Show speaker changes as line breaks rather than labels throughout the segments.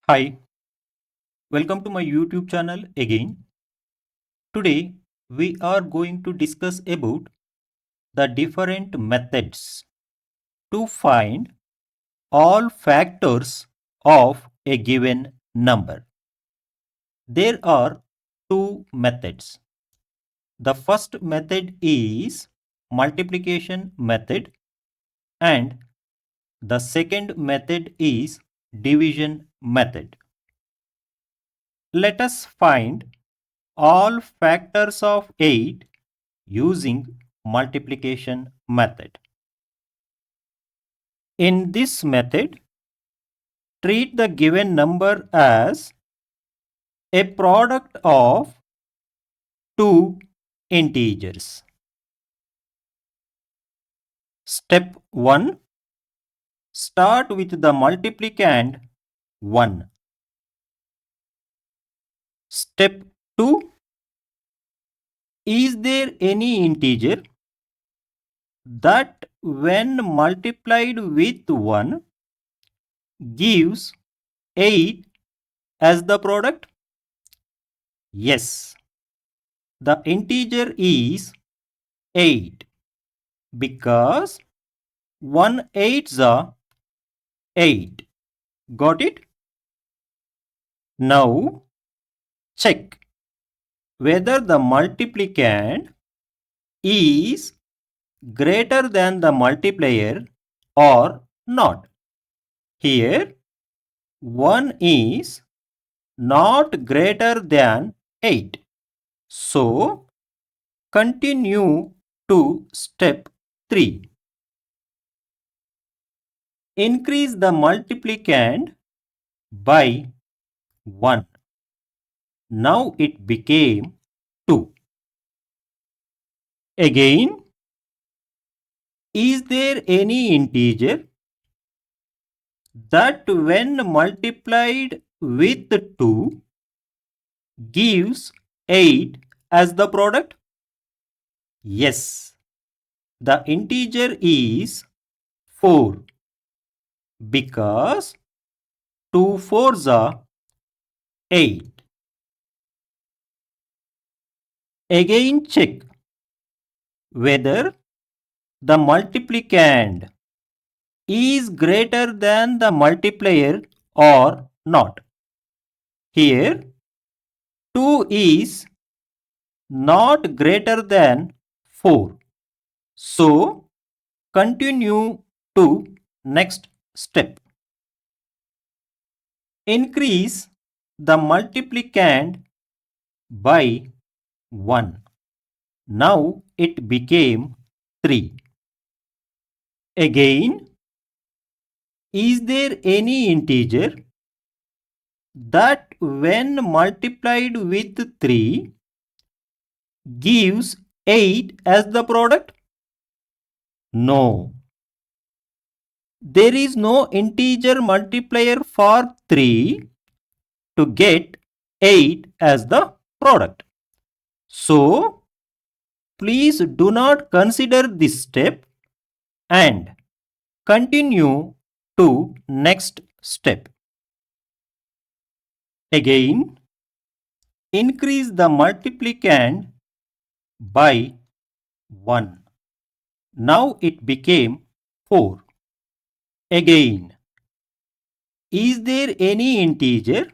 Hi, welcome to my YouTube channel again. Today we are going to discuss about the different methods to find all factors of a given number. There are two methods. The first method is multiplication method and the second method is division method. Let us find all factors of 8 using multiplication method. In this method, treat the given number as a product of two integers. Step 1. Start with the multiplicand 1. Step 2. Is there any integer that when multiplied with 1 gives 8 as the product? Yes, the integer is 8 because 1 8s are 8. Got it? Now check whether the multiplicand is greater than the multiplier or not. Here 1 is not greater than 8. So continue to step 3. Increase the multiplicand by 1. Now it became 2. Again, is there any integer that when multiplied with 2 gives 8 as the product? Yes, the integer is 4 because 2 4s are 8. Again check whether the multiplicand is greater than the multiplier or not. Here 2 is not greater than 4. So continue to next step. Increase the multiplicand by 1. Now it became 3. Again, is there any integer that when multiplied with 3 gives 8 as the product? No. There is no integer multiplier for 3 to get 8 as the product. So, please do not consider this step and continue to next step. Again, increase the multiplicand by 1. Now it became 4. Again, is there any integer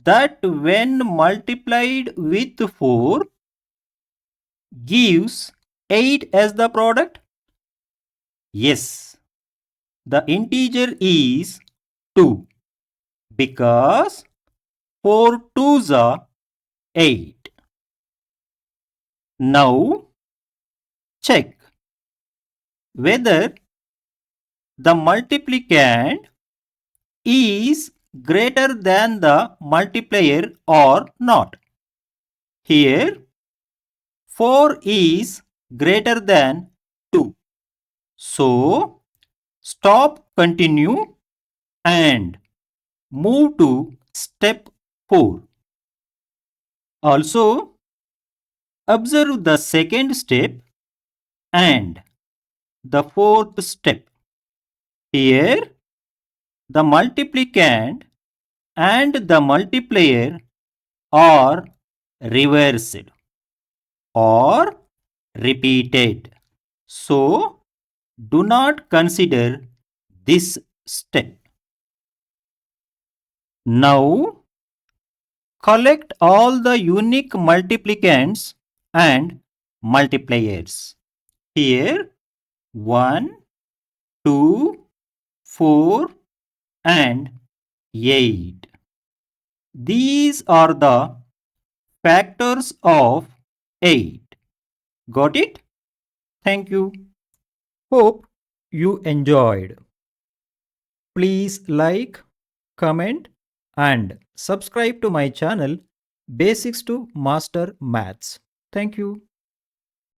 that when multiplied with 4 gives 8 as the product? Yes, the integer is 2 because 4 2s are 8. Now check whether the multiplicand is greater than the multiplier or not. Here 4 is greater than 2. So stop, continue and move to step 4. Also observe the second step and the fourth step. Here the multiplicand and the multiplier are reversed or repeated. So, do not consider this step. Now, collect all the unique multiplicands and multipliers. Here, 1, 2, 4 and 8. These are the factors of 8. Got it? Thank you. Hope you enjoyed. Please like, comment and subscribe to my channel Basics to Master Maths. Thank you.